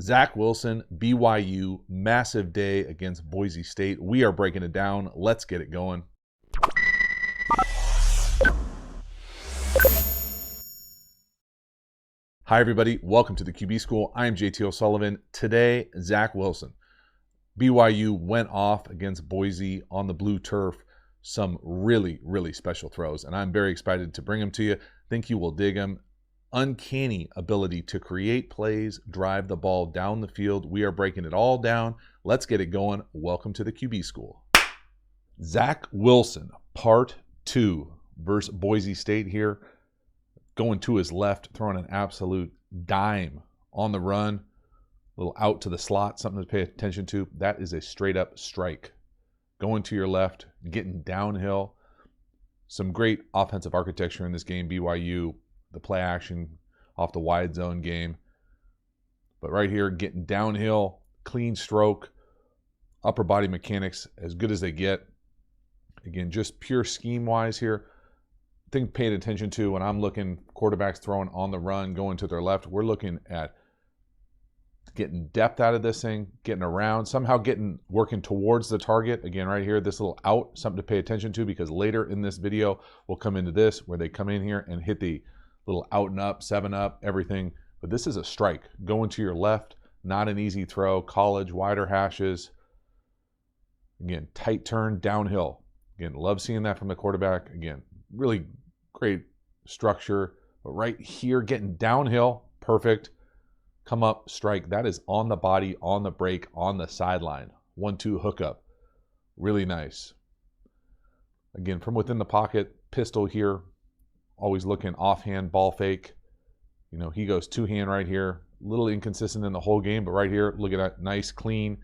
Zach Wilson, BYU, massive day against Boise State. We are breaking it down. Let's get it going. Hi, everybody. Welcome to the QB School. I am JT O'Sullivan. Today, Zach Wilson. BYU went off against Boise on the blue turf. Some really, really special throws, and I'm very excited to bring them to you. Think you will dig them. Uncanny ability to create plays, drive the ball down the field. We are breaking it all down. Let's get it going. Welcome to the QB School. Zach Wilson, part 2 versus Boise State here. Going to his left, throwing an absolute dime on the run. A little out to the slot, something to pay attention to. That is a straight up strike. Going to your left, getting downhill. Some great offensive architecture in this game. BYU, the play action off the wide zone game. But right here, getting downhill, clean stroke, upper body mechanics, as good as they get. Again, just pure scheme-wise here. Thing paying attention to when I'm looking quarterbacks throwing on the run, going to their left, we're looking at getting depth out of this thing, getting around, somehow working towards the target. Again, right here, this little out, something to pay attention to, because later in this video, we'll come into this where they come in here and hit the little out and up, 7-up, everything. But this is a strike. Going to your left, not an easy throw. College, wider hashes. Again, tight turn, downhill. Again, love seeing that from the quarterback. Again, really great structure. But right here, getting downhill, perfect. Come up, strike. That is on the body, on the break, on the sideline. 1-2 hookup. Really nice. Again, from within the pocket, pistol here. Always looking offhand, ball fake. You know, he goes two-hand right here. A little inconsistent in the whole game, but right here, look at that. Nice, clean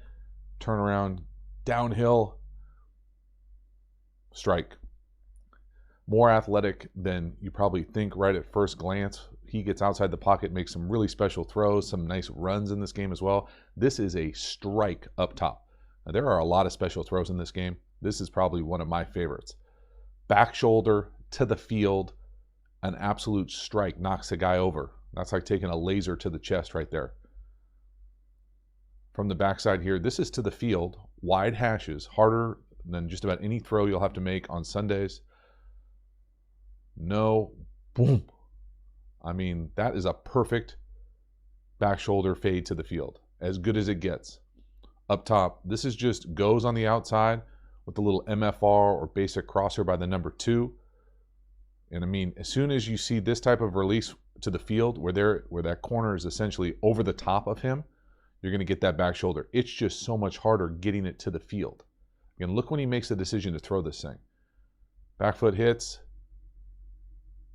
turnaround, downhill, strike. More athletic than you probably think right at first glance. He gets outside the pocket, makes some really special throws, some nice runs in this game as well. This is a strike up top. Now, there are a lot of special throws in this game. This is probably one of my favorites. Back shoulder to the field, an absolute strike, knocks the guy over. That's like taking a laser to the chest right there. From the backside here, this is to the field, wide hashes, harder than just about any throw you'll have to make on Sundays. No, boom. I mean, that is a perfect back shoulder fade to the field. As good as it gets. Up top, this is just goes on the outside with a little MFR or basic crosser by the number 2. And I mean, as soon as you see this type of release to the field where that corner is essentially over the top of him, you're going to get that back shoulder. It's just so much harder getting it to the field. Again, look when he makes the decision to throw this thing. Back foot hits.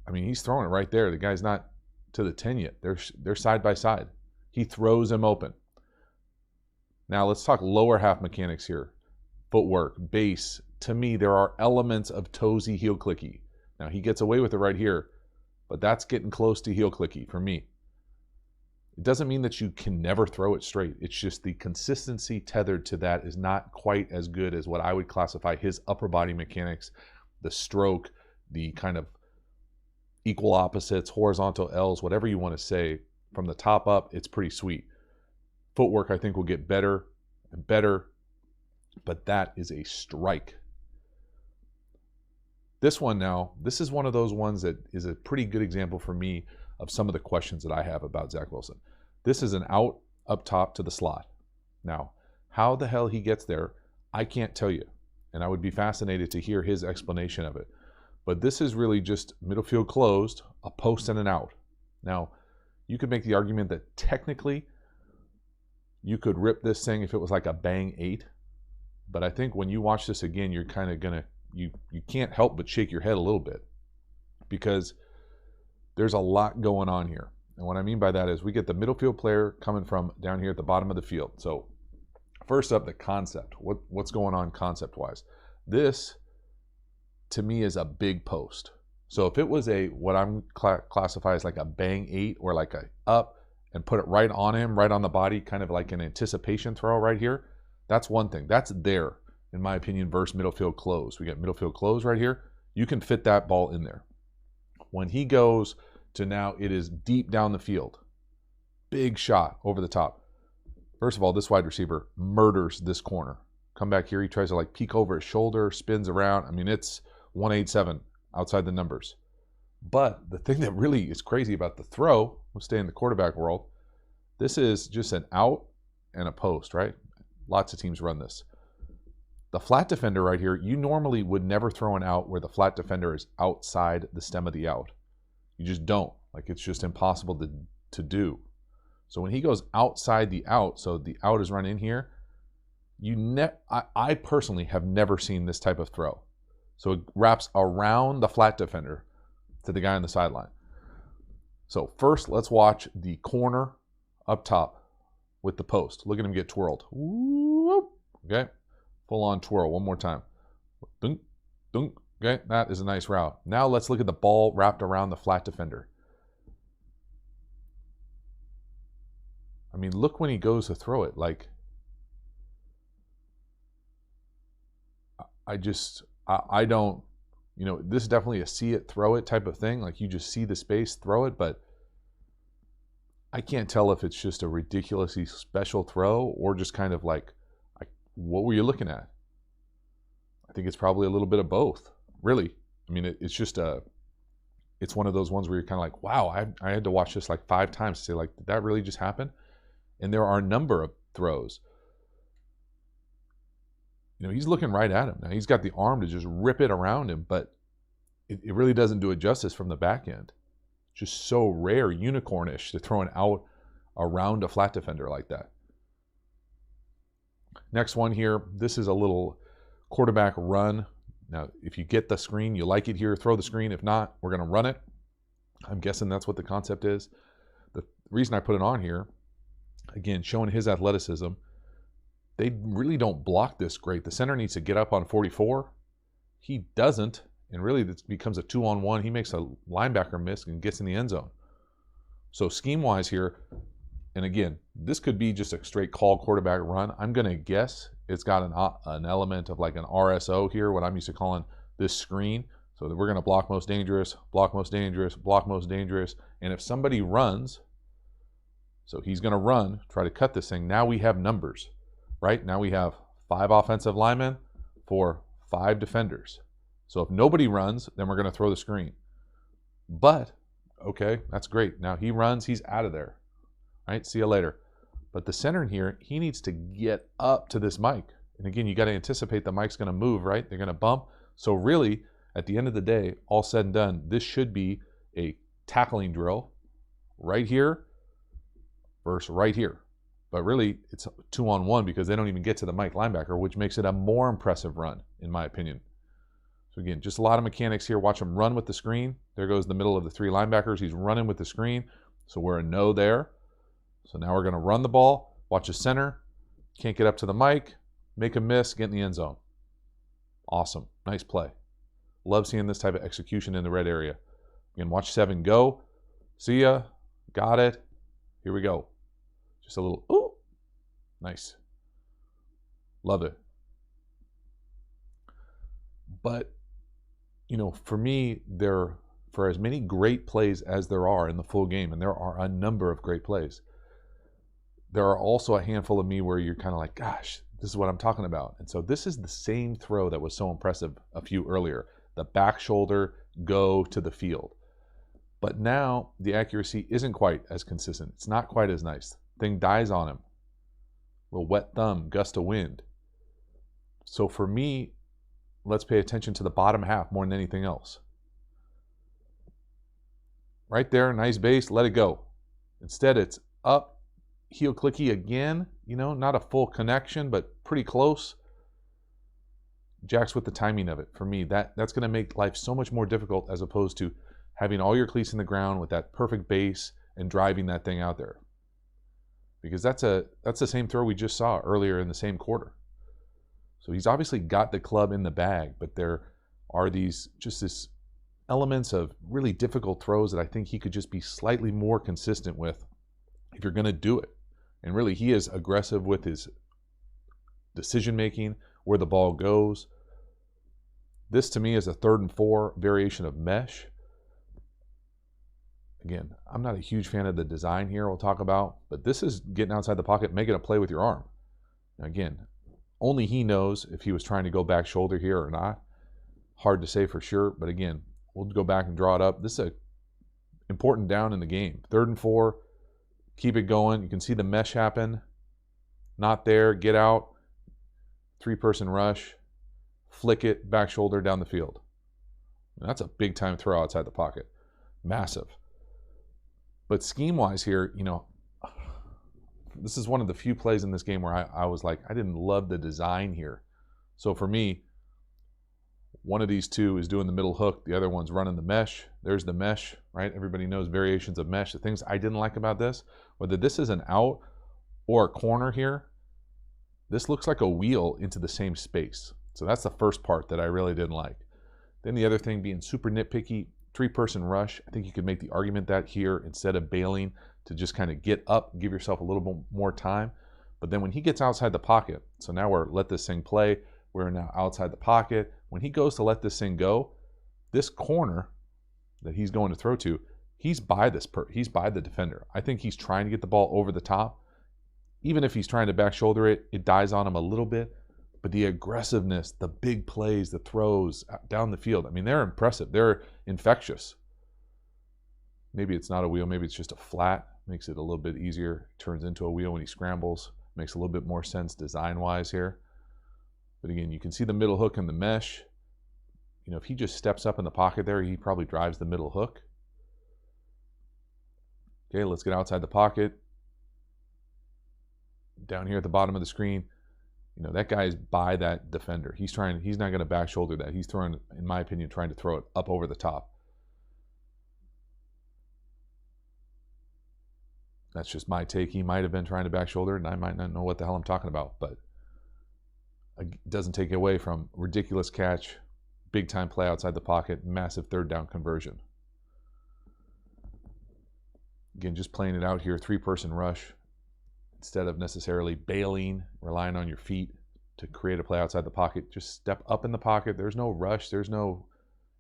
I mean, he's throwing it right there. The guy's not to the 10 yet. They're side by side. He throws him open. Now let's talk lower half mechanics here. Footwork, base. To me, there are elements of toesy, heel clicky. Now he gets away with it right here, but that's getting close to heel clicky for me. It doesn't mean that you can never throw it straight. It's just the consistency tethered to that is not quite as good as what I would classify his upper body mechanics, the stroke, the kind of equal opposites, horizontal L's, whatever you want to say. From the top up, it's pretty sweet. Footwork, I think, will get better and better, but that is a strike. This one now, this is one of those ones that is a pretty good example for me of some of the questions that I have about Zach Wilson. This is an out up top to the slot. Now, how the hell he gets there, I can't tell you, and I would be fascinated to hear his explanation of it. But this is really just middle field closed, a post and an out. Now, you could make the argument that technically you could rip this thing if it was like a bang 8. But I think when you watch this again, you're kind of going to, you can't help but shake your head a little bit, because there's a lot going on here. And what I mean by that is we get the middle field player coming from down here at the bottom of the field. So first up, the concept. What's going on concept-wise? This, to me, is a big post. So if it was what I'm classify as like a bang 8 or like a up and put it right on him, right on the body, kind of like an anticipation throw right here, that's one thing. That's there, in my opinion, versus middle field close. We got middle field close right here. You can fit that ball in there. When he goes to now, it is deep down the field. Big shot over the top. First of all, this wide receiver murders this corner. Come back here, he tries to like peek over his shoulder, spins around. I mean, it's 187 outside the numbers. But the thing that really is crazy about the throw, we'll stay in the quarterback world, this is just an out and a post, right? Lots of teams run this. The flat defender right here, you normally would never throw an out where the flat defender is outside the stem of the out. You just don't. Like, it's just impossible to do. So when he goes outside the out, so the out is run in here, I personally have never seen this type of throw. So it wraps around the flat defender to the guy on the sideline. So first, let's watch the corner up top with the post. Look at him get twirled. Whoop. Okay, full on twirl. One more time. Dunk, dunk. Okay, that is a nice route. Now let's look at the ball wrapped around the flat defender. I mean, look when he goes to throw it. Like, I don't, you know, this is definitely a see it, throw it type of thing. Like, you just see the space, throw it, but I can't tell if it's just a ridiculously special throw or just kind of like, what were you looking at? I think it's probably a little bit of both, really. I mean, it's just it's one of those ones where you're kind of like, wow, I had to watch this like 5 times to say, like, did that really just happen? And there are a number of throws. You know, he's looking right at him. Now, he's got the arm to just rip it around him, but it really doesn't do it justice from the back end. It's just so rare, unicornish, to throw an out around a flat defender like that. Next one here, this is a little quarterback run. Now, if you get the screen, you like it here, throw the screen. If not, we're going to run it. I'm guessing that's what the concept is. The reason I put it on here, again, showing his athleticism, they really don't block this great. The center needs to get up on 44. He doesn't, and really this becomes a 2-on-1. He makes a linebacker miss and gets in the end zone. So scheme-wise here, and again, this could be just a straight call quarterback run. I'm going to guess it's got an element of like an RSO here, what I'm used to calling this screen. So that we're going to block most dangerous, block most dangerous, block most dangerous. And if somebody runs, so he's going to run, try to cut this thing. Now we have numbers, right? Now we have 5 offensive linemen for 5 defenders. So if nobody runs, then we're going to throw the screen. But, okay, that's great. Now he runs, he's out of there. Right? See you later. But the center in here, he needs to get up to this mic. And again, you got to anticipate the mic's going to move, right? They're going to bump. So really, at the end of the day, all said and done, this should be a tackling drill right here versus right here. But really, it's 2-on-1 because they don't even get to the mic linebacker, which makes it a more impressive run, in my opinion. So again, just a lot of mechanics here. Watch him run with the screen. There goes the middle of the 3 linebackers. He's running with the screen. So we're a no there. So now we're going to run the ball. Watch the center. Can't get up to the mic. Make a miss. Get in the end zone. Awesome. Nice play. Love seeing this type of execution in the red area. Again, watch 7 go. See ya. Got it. Here we go. Just a little, ooh. Nice. Love it. But, you know, for me, for as many great plays as there are in the full game, and there are a number of great plays, there are also a handful of me where you're kind of like, gosh, this is what I'm talking about. And so this is the same throw that was so impressive a few earlier. The back shoulder go to the field. But now the accuracy isn't quite as consistent. It's not quite as nice. Thing dies on him. Little wet thumb, gust of wind. So for me, let's pay attention to the bottom half more than anything else. Right there, nice base, let it go. Instead, it's up, heel clicky again, you know, not a full connection, but pretty close. Jack's with the timing of it. For me, that's going to make life so much more difficult as opposed to having all your cleats in the ground with that perfect base and driving that thing out there. Because that's the same throw we just saw earlier in the same quarter. So he's obviously got the club in the bag, but there are this elements of really difficult throws that I think he could just be slightly more consistent with if you're going to do it. And really, he is aggressive with his decision making, where the ball goes. This to me is a 3rd and 4 variation of mesh. Again, I'm not a huge fan of the design here we'll talk about, but this is getting outside the pocket, making a play with your arm. Now again, only he knows if he was trying to go back shoulder here or not. Hard to say for sure, but again, we'll go back and draw it up. This is an important down in the game. 3rd and 4, keep it going. You can see the mesh happen. Not there, get out. 3-person rush, flick it, back shoulder down the field. And that's a big time throw outside the pocket. Massive. But scheme-wise here, you know, this is one of the few plays in this game where I was like, I didn't love the design here. So for me, one of these two is doing the middle hook. The other one's running the mesh. There's the mesh, right? Everybody knows variations of mesh. The things I didn't like about this, whether this is an out or a corner here, this looks like a wheel into the same space. So that's the first part that I really didn't like. Then the other thing, being super nitpicky, 3-person rush. I think you could make the argument that here, instead of bailing, to just kind of get up, give yourself a little bit more time. But then when he gets outside the pocket, so now we're let this thing play, we're now outside the pocket. When he goes to let this thing go, this corner that he's going to throw to, he's by the defender. I think he's trying to get the ball over the top. Even if he's trying to back shoulder it, it dies on him a little bit. But the aggressiveness, the big plays, the throws down the field, I mean, they're impressive. They're infectious. Maybe it's not a wheel. Maybe it's just a flat. Makes it a little bit easier. Turns into a wheel when he scrambles. Makes a little bit more sense design-wise here. But again, you can see the middle hook and the mesh. You know, if he just steps up in the pocket there, he probably drives the middle hook. Okay, let's get outside the pocket. Down here at the bottom of the screen, you know, that guy is by that defender. He's not going to back shoulder that. He's throwing, in my opinion, trying to throw it up over the top. That's just my take. He might have been trying to back shoulder, and I might not know what the hell I'm talking about, but it doesn't take away from ridiculous catch, big time play outside the pocket, massive 3rd down conversion. Again, just playing it out here, 3-person rush. Instead of necessarily bailing, relying on your feet to create a play outside the pocket, just step up in the pocket. There's no rush. There's no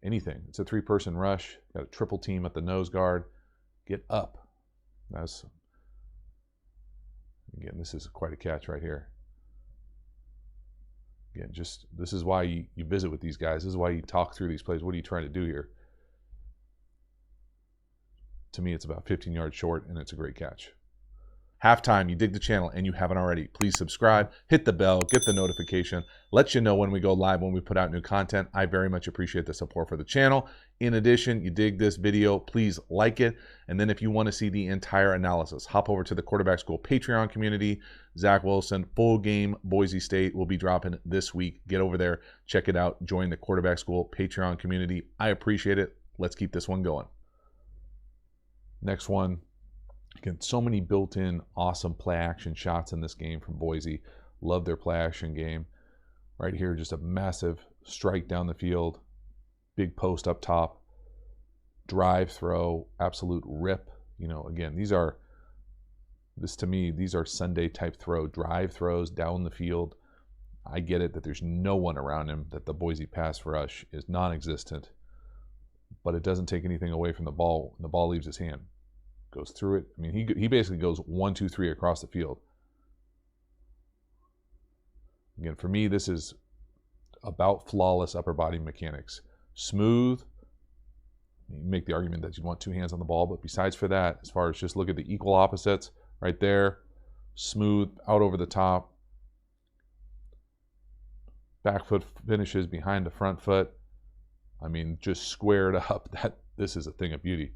anything. It's a 3-person rush. Got a triple team at the nose guard. Get up. Again, this is quite a catch right here. Again, this is why you visit with these guys. This is why you talk through these plays. What are you trying to do here? To me, it's about 15 yards short, and it's a great catch. Halftime, you dig the channel and you haven't already, please subscribe, hit the bell, get the notification, let you know when we go live, when we put out new content. I very much appreciate the support for the channel. In addition, you dig this video, please like it. And then if you want to see the entire analysis, hop over to the Quarterback School Patreon community. Zack Wilson, full game Boise State will be dropping this week. Get over there, check it out, join the Quarterback School Patreon community. I appreciate it. Let's keep this one going. Next one. Again, so many built-in awesome play-action shots in this game from Boise. Love their play-action game. Right here, just a massive strike down the field. Big post up top. Drive throw, absolute rip. You know, again, these are Sunday type throw. Drive throws down the field. I get it that there's no one around him, that the Boise pass rush is non-existent. But it doesn't take anything away from the ball. The ball leaves his hand. Goes through it. I mean, he basically goes 1, 2, 3 across the field. Again, for me, this is about flawless upper body mechanics. Smooth. You make the argument that you want 2 hands on the ball, but besides for that, as far as just look at the equal opposites, right there, smooth, out over the top. Back foot finishes behind the front foot. I mean, just squared up. This is a thing of beauty.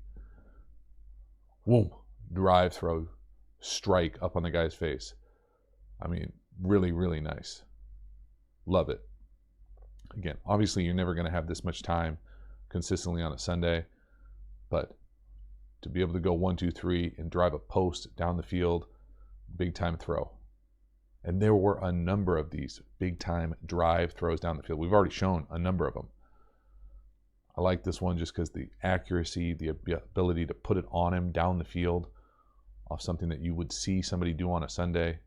Boom, drive throw, strike up on the guy's face. I mean, really, really nice. Love it. Again, obviously you're never going to have this much time consistently on a Sunday, but to be able to go 1, 2, 3 and drive a post down the field, big time throw. And there were a number of these big time drive throws down the field. We've already shown a number of them. I like this one just because the accuracy, the ability to put it on him down the field off something that you would see somebody do on a Sunday,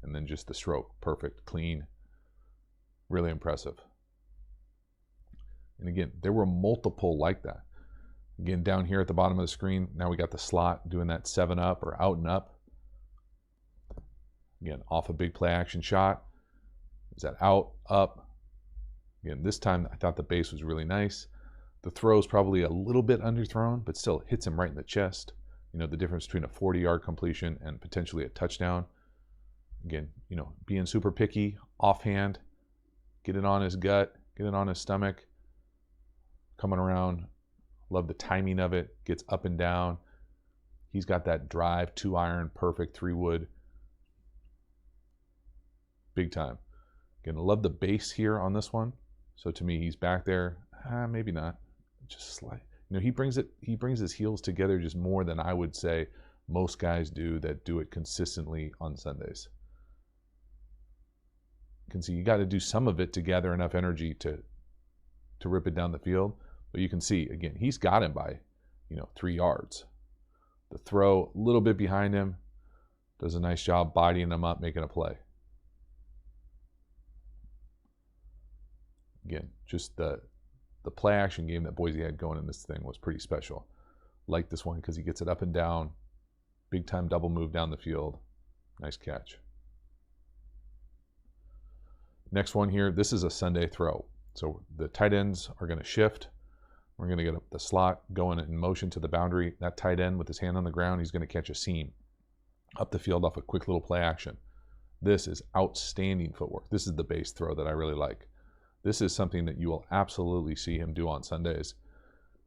and then just the stroke, perfect, clean, really impressive. And again, there were multiple like that. Again, down here at the bottom of the screen, now we got the slot doing that 7-up or out and up. Again, off a big play action shot. Is that out, up? Again, this time I thought the base was really nice. The throw is probably a little bit underthrown, but still hits him right in the chest. You know, the difference between a 40-yard completion and potentially a touchdown. Again, you know, being super picky, offhand, get it on his gut, get it on his stomach, coming around. Love the timing of it, gets up and down. He's got that drive, 2-iron, perfect 3-wood. Big time. Again, I love the base here on this one. So to me, he's back there. Maybe not. Just slight. You know, he brings his heels together just more than I would say most guys do that do it consistently on Sundays. You can see you got to do some of it to gather enough energy to rip it down the field. But you can see, again, he's got him by, 3 yards. The throw, a little bit behind him, does a nice job bodying him up, making a play. Again, just the play action game that Boise had going in this thing was pretty special. Like this one because he gets it up and down, big time double move down the field. Nice catch. Next one here, this is a Sunday throw. So the tight ends are going to shift. We're going to get the slot going in motion to the boundary. That tight end with his hand on the ground, he's going to catch a seam up the field off a quick little play action. This is outstanding footwork. This is the base throw that I really like. This is something that you will absolutely see him do on Sundays.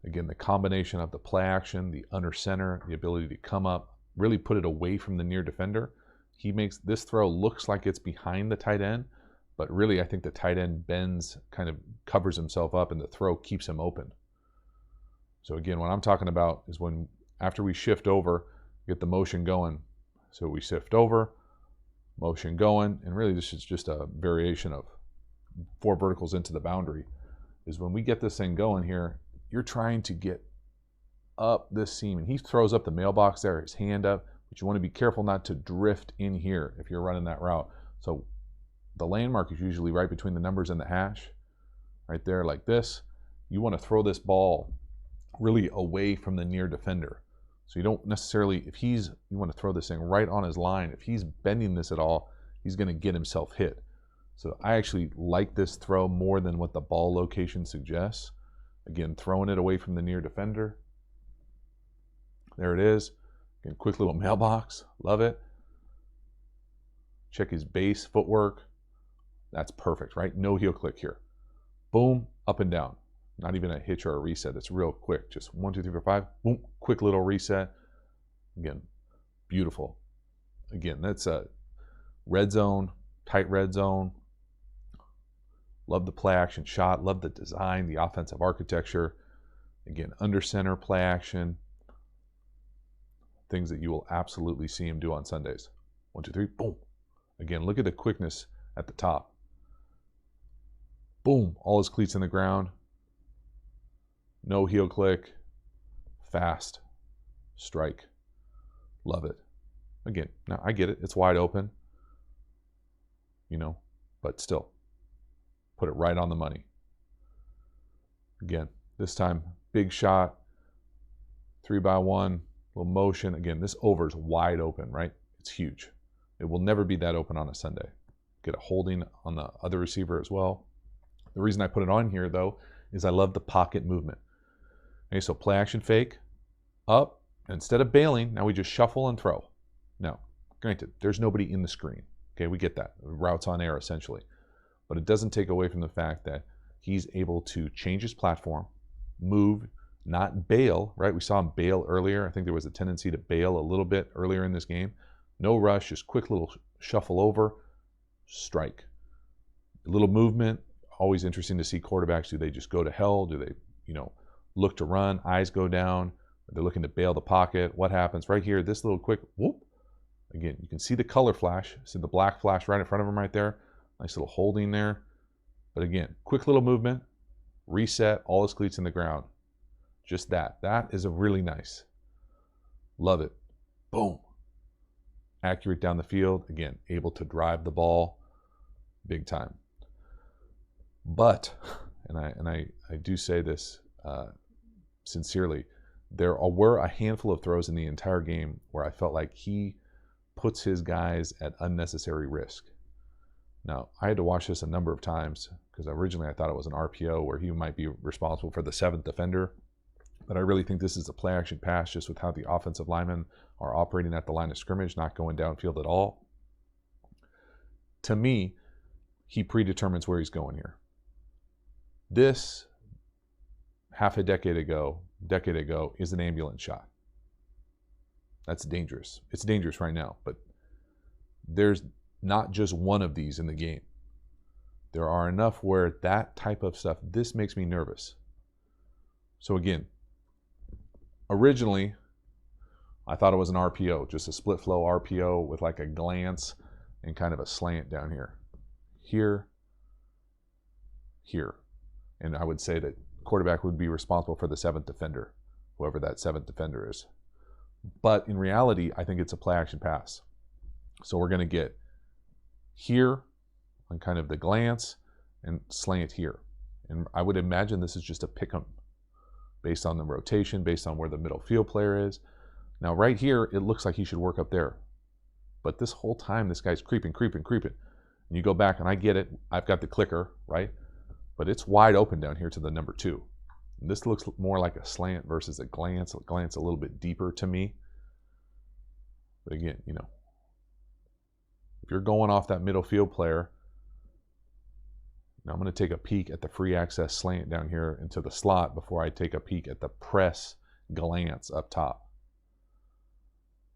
Again, the combination of the play action, the under center, the ability to come up, really put it away from the near defender. He makes this throw looks like it's behind the tight end, but really I think the tight end bends, kind of covers himself up, and the throw keeps him open. So again, what I'm talking about is when after we shift over, get the motion going. So we shift over, motion going, and really this is just a variation of 4 verticals into the boundary, is when we get this thing going here, you're trying to get up this seam, and he throws up the mailbox there, his hand up, but you want to be careful not to drift in here if you're running that route. So the landmark is usually right between the numbers and the hash, right there like this. You want to throw this ball really away from the near defender. So you don't necessarily, you want to throw this thing right on his line. If he's bending this at all, he's going to get himself hit. So I actually like this throw more than what the ball location suggests. Again, throwing it away from the near defender. There it is. Again, quick little mailbox. Love it. Check his base footwork. That's perfect, right? No heel click here. Boom, up and down. Not even a hitch or a reset. It's real quick. Just 1, 2, 3, 4, 5. Boom, quick little reset. Again, beautiful. Again, that's a red zone, tight red zone. Love the play action shot. Love the design, the offensive architecture. Again, under center play action. Things that you will absolutely see him do on Sundays. 1, 2, 3, boom. Again, look at the quickness at the top. Boom, all his cleats in the ground. No heel click. Fast. Strike. Love it. Again, now I get it. It's wide open. But still. Put it right on the money. Again, this time, big shot. 3x1. Little motion. Again, this over is wide open, right? It's huge. It will never be that open on a Sunday. Get a holding on the other receiver as well. The reason I put it on here, though, is I love the pocket movement. Okay, so play action fake, up. Instead of bailing, now we just shuffle and throw. Now, granted, there's nobody in the screen. Okay, we get that. Routes on air, essentially. But it doesn't take away from the fact that he's able to change his platform, move, not bail, right? We saw him bail earlier. I think there was a tendency to bail a little bit earlier in this game. No rush, just quick little shuffle over, strike. A little movement, always interesting to see quarterbacks. Do they just go to hell? Do they, look to run, eyes go down? They're looking to bail the pocket. What happens right here? This little quick whoop. Again, you can see the color flash. See the black flash right in front of him right there. Nice little holding there. But again, quick little movement, reset, all his cleats in the ground. Just that. That is a really nice. Love it. Boom. Accurate down the field. Again, able to drive the ball big time. But, and I do say this sincerely, There were a handful of throws in the entire game where I felt like he puts his guys at unnecessary risk. Now, I had to watch this a number of times because originally I thought it was an RPO where he might be responsible for the 7th defender. But I really think this is a play action pass just with how the offensive linemen are operating at the line of scrimmage, not going downfield at all. To me, he predetermines where he's going here. This, half a decade ago, is an ambulance shot. That's dangerous. It's dangerous right now, but there's not just one of these in the game. There are enough where that type of stuff, this makes me nervous. So again, originally, I thought it was an RPO, just a split flow RPO with like a glance and kind of a slant down here. Here. And I would say that quarterback would be responsible for the 7th defender, whoever that 7th defender is. But in reality, I think it's a play action pass. So we're going to get here on kind of the glance and slant here. And I would imagine this is just a pick 'em based on the rotation, based on where the middle field player is. Now right here, it looks like he should work up there. But this whole time, this guy's creeping. And you go back, and I get it. I've got the clicker, right? But it's wide open down here to the number 2. And this looks more like a slant versus a glance a little bit deeper to me. But again, you know, if you're going off that middle field player, now I'm going to take a peek at the free access slant down here into the slot before I take a peek at the press glance up top.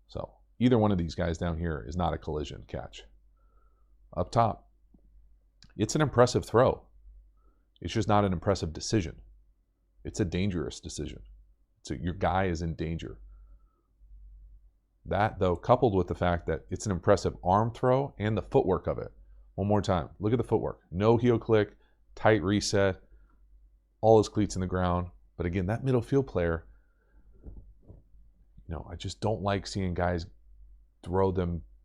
So either one of these guys down here is not a collision catch. Up top, it's an impressive throw. It's just not an impressive decision. It's a dangerous decision. So your guy is in danger. That, though, coupled with the fact that it's an impressive arm throw and the footwork of it. One more time. Look at the footwork. No heel click, tight reset, all his cleats in the ground. But again, that middle field player, you know, I just don't like seeing guys throw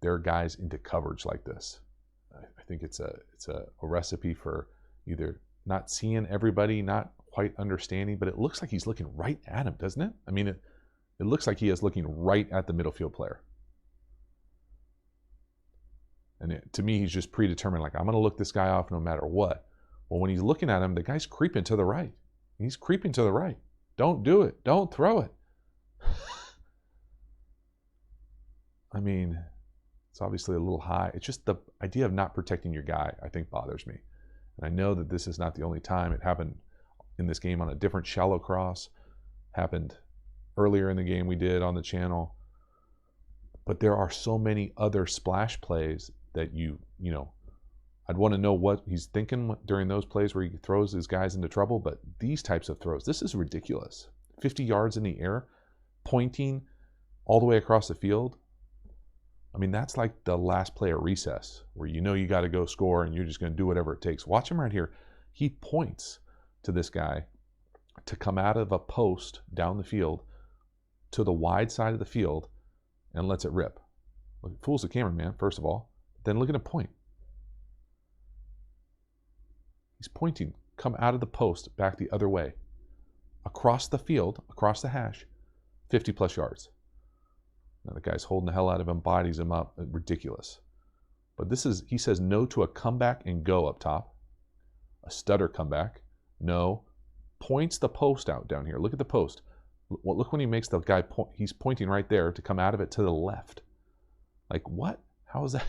their guys into coverage like this. I think it's a recipe for either not seeing everybody, not quite understanding, but it looks like he's looking right at him, doesn't it? I mean, it looks like he is looking right at the middle field player. And to me, he's just predetermined, like, I'm going to look this guy off no matter what. Well, when he's looking at him, the guy's creeping to the right. He's creeping to the right. Don't do it. Don't throw it. I mean, it's obviously a little high. It's just the idea of not protecting your guy, I think, bothers me. And I know that this is not the only time. It happened in this game on a different shallow cross. Happened earlier in the game we did on the channel. But there are so many other splash plays that you know, I'd want to know what he's thinking during those plays where he throws his guys into trouble. But these types of throws, this is ridiculous. 50 yards in the air, pointing all the way across the field. I mean, that's like the last play of recess where you know you got to go score and you're just going to do whatever it takes. Watch him right here. He points to this guy to come out of a post down the field to the wide side of the field and lets it rip. Look, it fools the cameraman, first of all. Then look at him point. He's pointing, come out of the post, back the other way, across the field, across the hash, 50 plus yards. Now the guy's holding the hell out of him, bodies him up, ridiculous. But this is, he says no to a comeback and go up top, a stutter comeback, no, points the post out down here. Look at the post. Well, look when he makes the guy, he's pointing right there to come out of it to the left. Like what? How is that?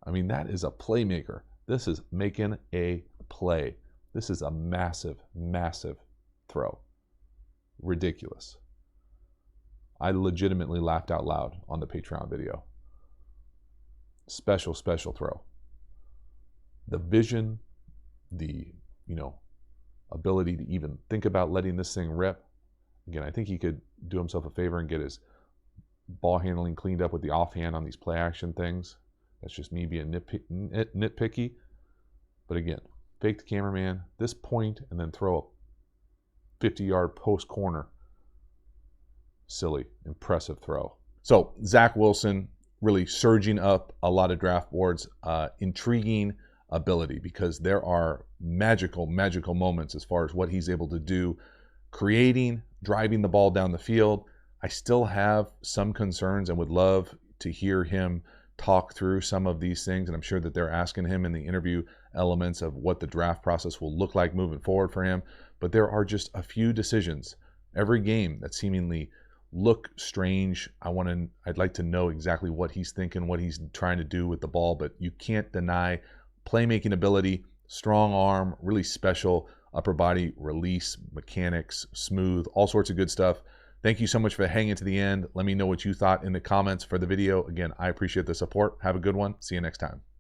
I mean, that is a playmaker. This is making a play. This is a massive, massive throw. Ridiculous. I legitimately laughed out loud on the Patreon video. Special, special throw. The vision, the, you know, ability to even think about letting this thing rip. Again, I think he could do himself a favor and get his ball handling cleaned up with the offhand on these play action things. That's just me being nitpicky. But again, fake the cameraman, this point, and then throw a 50-yard post corner. Silly, impressive throw. So Zach Wilson really surging up a lot of draft boards. Intriguing ability because there are magical moments as far as what he's able to do, creating driving the ball down the field. I still have some concerns and would love to hear him talk through some of these things. And I'm sure that they're asking him in the interview elements of what the draft process will look like moving forward for him. But there are just a few decisions every game that seemingly look strange. I'd like to know exactly what he's thinking, what he's trying to do with the ball, but you can't deny playmaking ability, strong arm, really special upper body release, mechanics, smooth, all sorts of good stuff. Thank you so much for hanging to the end. Let me know what you thought in the comments for the video. Again, I appreciate the support. Have a good one. See you next time.